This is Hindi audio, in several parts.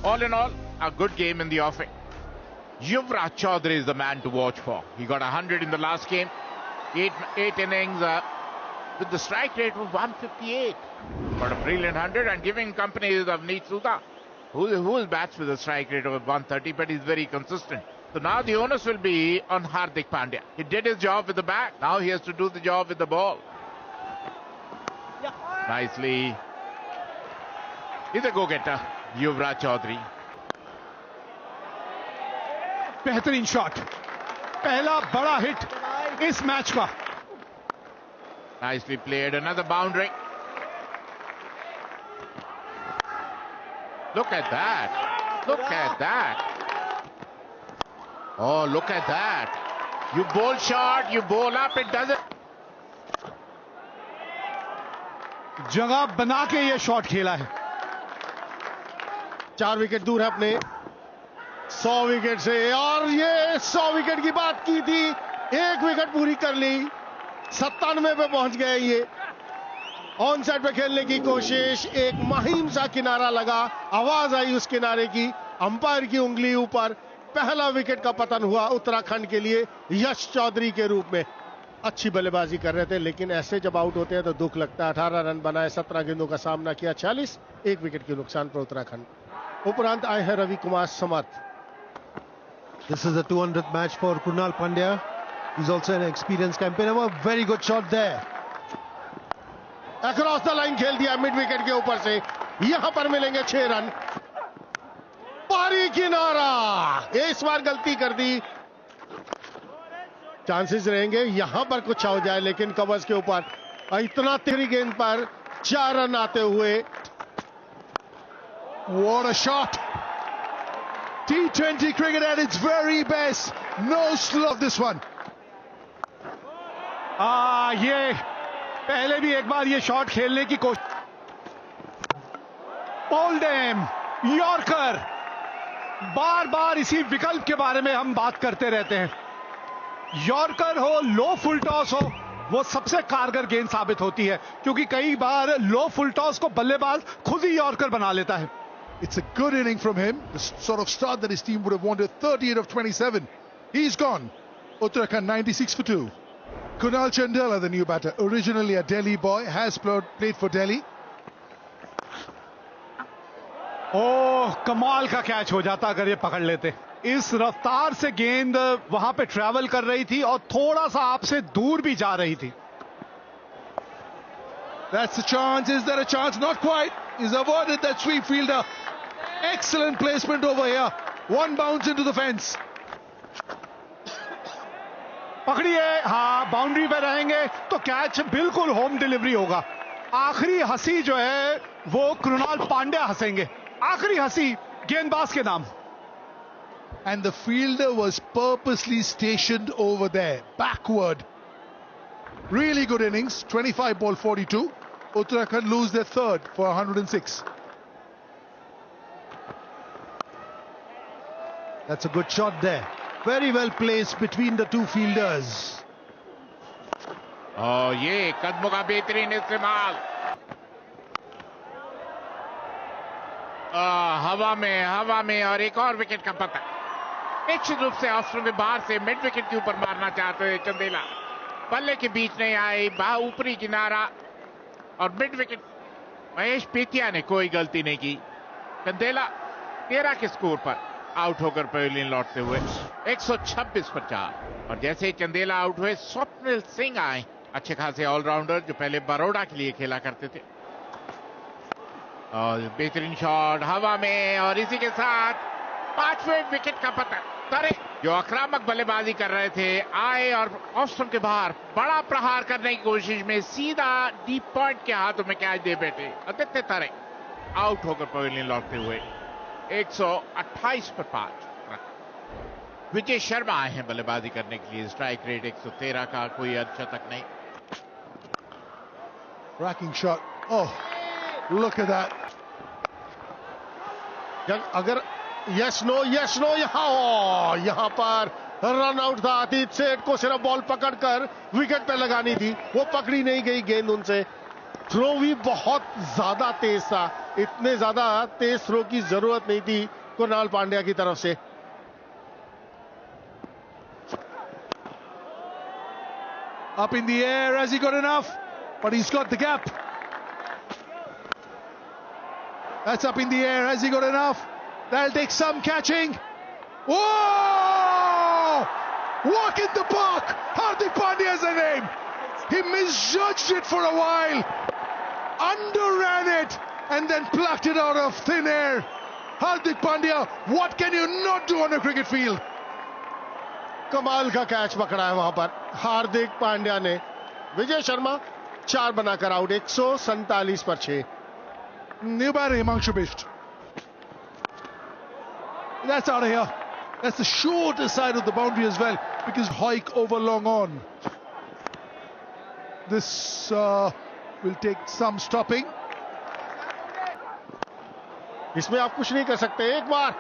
All in all, a good game in the offing. Yuvraj Chaudhary is the man to watch for. He got 100 in the last game. Eight innings with the strike rate of 158. Got a brilliant 100 and giving company is Avneet Sudha, who bats with a strike rate of 130, but he's very consistent. So now the onus will be on Hardik Pandya. He did his job with the bat. Now he has to do the job with the ball. Nicely. He's a go-getter, Yuvraj Chaudhary. बेहतरीन शॉट, पहला बड़ा हिट इस मैच का. Nicely played, another boundary. Look at that. Look at that. Oh, look at that. You bowl short, you bowl up, it doesn't. जगह बना के ये शॉट खेला है. 4 विकेट दूर है अपने 100 विकेट से, और ये 100 विकेट की बात की थी, 1 विकेट पूरी कर ली. 97 पे पहुंच गए. ये ऑन साइड पे खेलने की कोशिश, एक महीम सा किनारा लगा, आवाज आई उस किनारे की, अंपायर की उंगली ऊपर. पहला विकेट का पतन हुआ उत्तराखंड के लिए यश चौधरी के रूप में. अच्छी बल्लेबाजी कर रहे थे, लेकिन ऐसे जब आउट होते हैं तो दुख लगता है. 18 रन बनाए, 17 गेंदों का सामना किया, 46, 1 विकेट के नुकसान पर उत्तराखंड. उपरांत आए हैं रवि कुमार समर्थ. This is the 200th match for Krunal Pandya. He's also an experienced campaigner. A very good shot there. Across the line खेल दिया मिड विकेट के ऊपर से. यहां पर मिलेंगे 6 रन. पारी किनारा, इस बार गलती कर दी. चांसेस रहेंगे यहां पर कुछ हो जाए, लेकिन कवर्स के ऊपर इतना तेरी गेंद पर 4 रन आते हुए. What a shot! T20 cricket at its very best. No slow this one. ये पहले भी एक बार ये शॉट खेलने की कोशिश. ओल्डेम यॉर्कर, बार बार इसी विकल्प के बारे में हम बात करते रहते हैं. यॉर्कर हो, लो फुल टॉस हो, वो सबसे कारगर गेंद साबित होती है, क्योंकि कई बार लो फुल टॉस को बल्लेबाज खुद ही यॉर्कर बना लेता है. It's a good inning from him, the sort of start that his team would have wanted. 38 of 27. He's gone. Uttarakhand 96 for 2. Kunal Chandela, the new batter, originally a Delhi boy, has played for Delhi. ओह, कमाल का कैच हो जाता अगर ये पकड़ लेते. इस रफ्तार से गेंद वहां पे ट्रैवल कर रही थी और थोड़ा सा आपसे दूर भी जा रही थी. That's the chance. Is there a chance? Not quite. He's avoided that sweep fielder. Excellent placement over here. One bounce into the fence. पकड़िए, हाँ, बाउंड्री पे रहेंगे तो कैच बिल्कुल होम डिलीवरी होगा. आखिरी हंसी जो है वो कृणाल पांड्या हंसेंगे. आखिरी हंसी गेंदबाज के नाम. And the fielder was purposely stationed over there, backward. Really good innings. 25 ball 42. Uttarakhand lose their third for 106. That's a good shot there. Very well placed between the two fielders. Oh, ये कदमों का बेहतरीन इस्तेमाल. हवा में और एक और विकेट का पता. निश्चित रूप से ऑस्ट्रेलिया में बाहर से मिड विकेट के ऊपर मारना चाहते हैं चंदेला. पल्ले के बीच नहीं आई, ऊपरी किनारा और मिड विकेट. महेश पेतिया ने कोई गलती नहीं की. चंदेला 13 के स्कोर पर आउट होकर पवेलियन लौटते हुए 126 पर 4. और जैसे ही चंदेला आउट हुए, स्वप्निल सिंह आए, अच्छे खासे ऑलराउंडर जो पहले बड़ौदा के लिए खेला करते थे. और बेहतरीन शॉट हवा में, और इसी के साथ 5वें विकेट का पतन. तरे जो आक्रामक बल्लेबाजी कर रहे थे आए और ऑफ स्टंप के बाहर बड़ा प्रहार करने की कोशिश में सीधा डीप पॉइंट के हाथों में कैच दे बैठे आदित्य तरे. आउट होकर पवेलियन लौटते हुए 128 पर 5. विजय शर्मा आए हैं बल्लेबाजी करने के लिए. स्ट्राइक रेट 113 का, कोई अर्धशतक नहीं. Racking shot. Oh, look at that. अगर यस नो यहां पर रन आउट था. अतीत सेठ को सिर्फ बॉल पकड़कर विकेट पे लगानी थी, वो पकड़ी नहीं गई गेंद उनसे. थ्रो भी बहुत ज्यादा तेज था. इतने ज्यादा तेज थ्रो की जरूरत नहीं थी कुणाल पांड्या की तरफ से. Up in the air, has he got enough? But he's got the gap. That's up in the air, has he got enough? That'll take some catching. Whoa! Walk in the park! Hardik Pandya is the name. He misjudged it for a while, underran it, and then plucked it out of thin air. Hardik Pandya, what can you not do on a cricket field? कमाल का कैच पकड़ा है वहां पर हार्दिक पांड्या ने. विजय शर्मा 4 बनाकर आउट. 147 पर 6. New batter, Himanshu Bisht. That's out of here. That's the shorter side of the boundary as well, because Hoik over long on. This will take some stopping. इसमें आप कुछ नहीं कर सकते. एक बार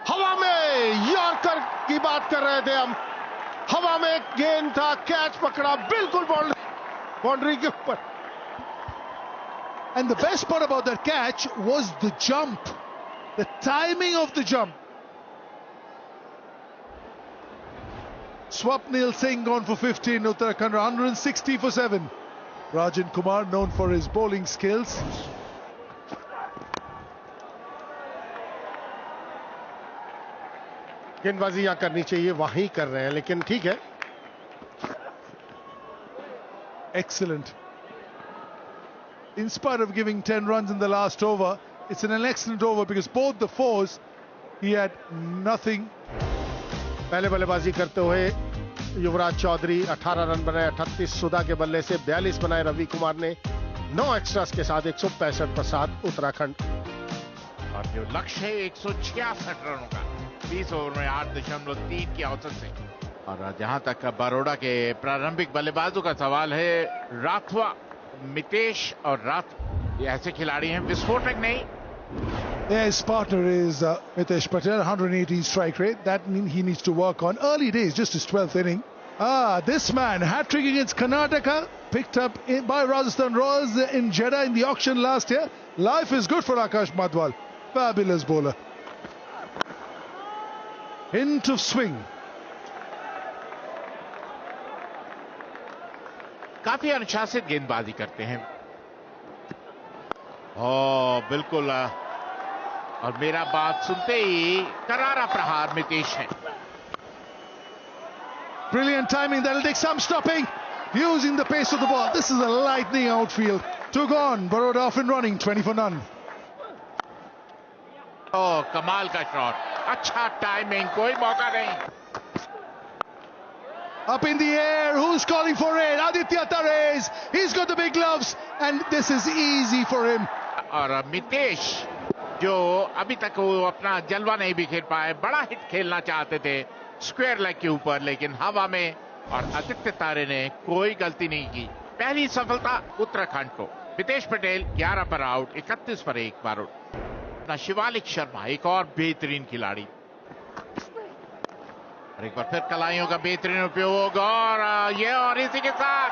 हवा में यॉर्कर की बात कर रहे थे हम. हवा में गेंद था, कैच पकड़ा बिल्कुल बाउंड्री के ऊपर. And the best part about that catch was the jump, the timing of the jump. Swapnil Singh gone for 15, Uttarakhand 160 for 7. Rajan Kumar known for his bowling skills. गेंदबाजी यहां करनी चाहिए, वहीं कर रहे हैं, लेकिन ठीक है. Excellent. In spite of giving 10 runs in the last over, it's an excellent over because both the fours, he had nothing. पहले बल्लेबाजी करते हुए युवराज चौधरी 18 रन बनाए. 38 सुधा के बल्ले से 42 बनाए रवि कुमार ने. 9 एक्स्ट्रास के साथ 165 पर 7 उत्तराखंड. और जो लक्ष्य है 166 रनों का 20 ओवर में 8.3 की औसत से. और जहां तक बड़ौदा के प्रारंभिक बल्लेबाजों का सवाल है, राठवा, मितेश और राथ ये ऐसे खिलाड़ी हैं विस्फोटक नहीं. Yeah, his partner is Mitesh Patel, 118 strike rate. That means he needs to work on early days, just his 12th inning. This man, hat-trick against Karnataka, picked up by Rajasthan Royals in Jeddah in the auction last year. Life is good for Akash Madhwal. Fabulous bowler. Hint of swing. काफी अनुशासित गेंदबाजी करते हैं. बिल्कुल. और मेरा बात सुनते ही करारा प्रहार मितेश है. Brilliant timing. That'll take some stopping. Using the pace of the ball. This is a lightning outfield. 2 gone. Baroda off and running. 20 for none. कमाल का शॉट. अच्छा टाइमिंग. कोई मौका नहीं. Up in the air, who's calling for it? Aditya Tares. He's got the big gloves, and this is easy for him. और मितेश जो अभी तक वो अपना जलवा नहीं बिखेर पाए, बड़ा हिट खेलना चाहते थे स्क्वायर लेग के ऊपर, लेकिन हवा में. और आदित्य तारे ने कोई गलती नहीं की. पहली सफलता उत्तराखंड को. मितेश पटेल 11 पर आउट, 31 पर 1 बार. शिवालिक शर्मा एक और बेहतरीन खिलाड़ी. और एक बार फिर कलाइयों का बेहतरीन उपयोग. और इसी के साथ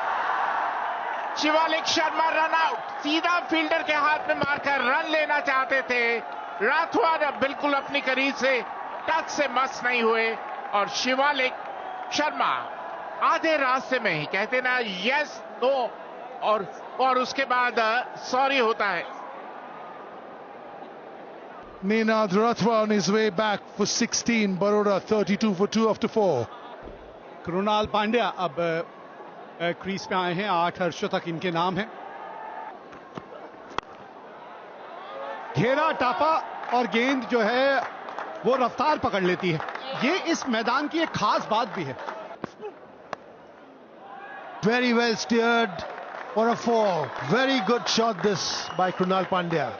शिवालिक शर्मा रन आउट. सीधा फील्डर के हाथ में मारकर रन लेना चाहते थे. राठवा बिल्कुल अपनी करीब से टच से मस नहीं हुए. और शिवालिक शर्मा आधे रास्ते में ही कहते ना यस नो और उसके बाद सॉरी होता है. Ninad Rathwa on his way back for 16. Baroda 32 for 2 after 4. Krunal Pandya अब क्रीज पे आए हैं. 8 अर्धशतक इनके नाम है. घेरा टापा और गेंद जो है वो रफ्तार पकड़ लेती है. ये इस मैदान की एक खास बात भी है. Very well steered for a 4. Very good shot this by Krunal Pandya.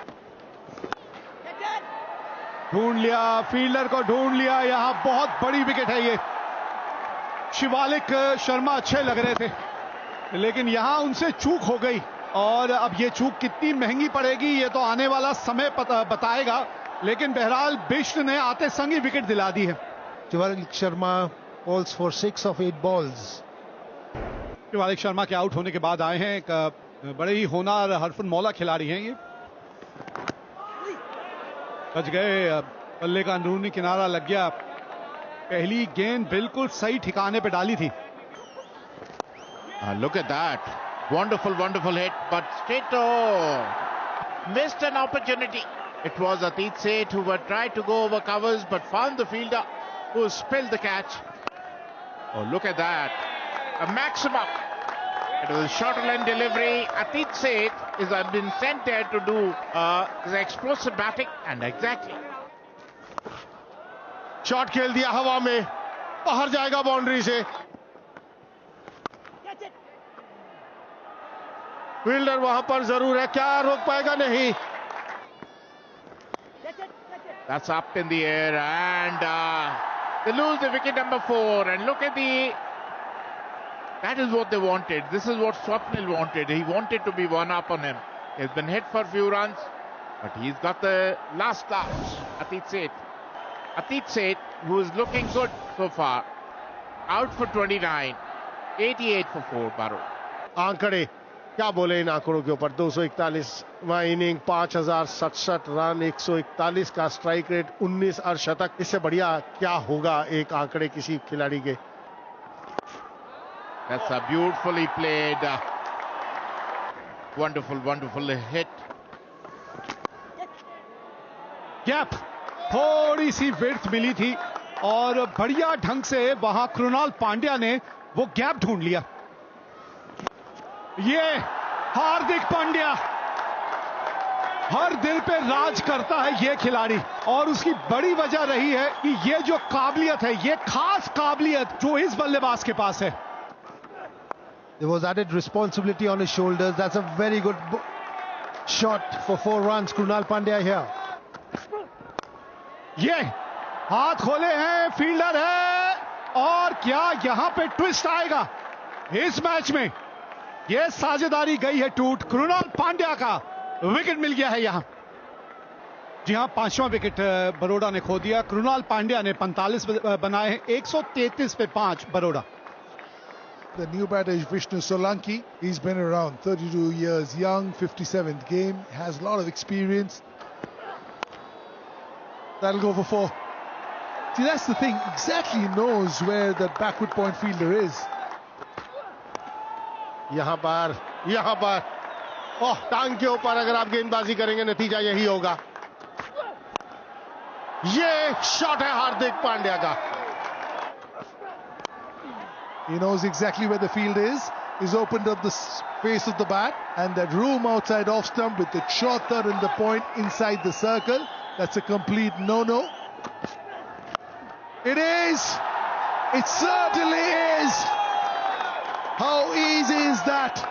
ढूंढ लिया, फील्डर को ढूंढ लिया. यहां बहुत बड़ी विकेट है ये. शिवालिक शर्मा अच्छे लग रहे थे, लेकिन यहां उनसे चूक हो गई. और अब ये चूक कितनी महंगी पड़ेगी ये तो आने वाला समय बताएगा. लेकिन बहरहाल बिष्ट ने आते संग ही विकेट दिला दी है. Shivalik Sharma balls for 6 of 8 balls. Shivalik Sharma के आउट होने के बाद आए हैं एक बड़े ही होनहार हरफन मौला खिलाड़ी हैं ये. बच गए, बल्ले का अंदरूनी किनारा लग गया। पहली गेंद बिल्कुल सही ठिकाने पे डाली थी। Look at that. Wonderful hit, but Stato missed an opportunity. It was Atit Seth who were tried to go over covers but found the fielder who spilled the catch. Oh, look at that. A maximum. It was a short line delivery. Atit Seth has been sent there to do his explosive batting, and exactly. Shot खेल दिया हवा में, बाहर जाएगा बाउंड्री से। फील्डर वहां पर जरूर है, क्या रोक पाएगा? नहीं। That's up in the air, and they lose the wicket number 4. And look at that is what they wanted. This is what Swapnil wanted. He wanted to be one up on him. He's been hit for a few runs, but he's got the last laugh. Atit Seth, who is looking good so far, out for 29, 88 for 4, Baro. आंकड़े क्या बोले इन आंकड़ों के ऊपर। 241वां इनिंग, 5067 रन, 141 का स्ट्राइक रेट, 19 अर्धशतक। इससे बढ़िया क्या होगा एक आंकड़े किसी खिलाड़ी के। That's a beautifully played, wonderful hit. Gap, थोड़ी सी विड्थ मिली थी और बढ़िया ढंग से वहां कृणाल पांड्या ने वो गैप ढूंढ लिया। ये हार्दिक पांड्या, हर दिल पे राज करता है ये खिलाड़ी, और उसकी बड़ी वजह रही है कि ये जो काबिलियत है, ये खास काबिलियत जो इस बल्लेबाज के पास है। There was added responsibility on his shoulders. That's a very good shot for 4 runs. Krunal Pandya here. ये हाथ खोले हैं, फील्डर है, और क्या यहां पे ट्विस्ट आएगा इस मैच में? ये साझेदारी गई है टूट। कृणाल पांड्या का विकेट मिल गया है यहां। जी हां, 5वां विकेट बरोड़ा ने खो दिया। कृणाल पांड्या ने 45 बनाए हैं, 133 पे 5 Baroda. The new batter is Vishnu Solanki. He's been around, 32 years young, 57th game, has a lot of experience. That'll go for 4. See, that's the thing, exactly knows where that backward point fielder is. यहां पर ओह, टांग के ऊपर अगर आप गेंदबाजी करेंगे नतीजा यही होगा। ये शॉट है हार्दिक पांड्या का। He knows exactly where the field is. He's opened up the face of the bat, and that room outside off stump with the short third and the point inside the circle. That's a complete no-no. It is. It certainly is. How easy is that?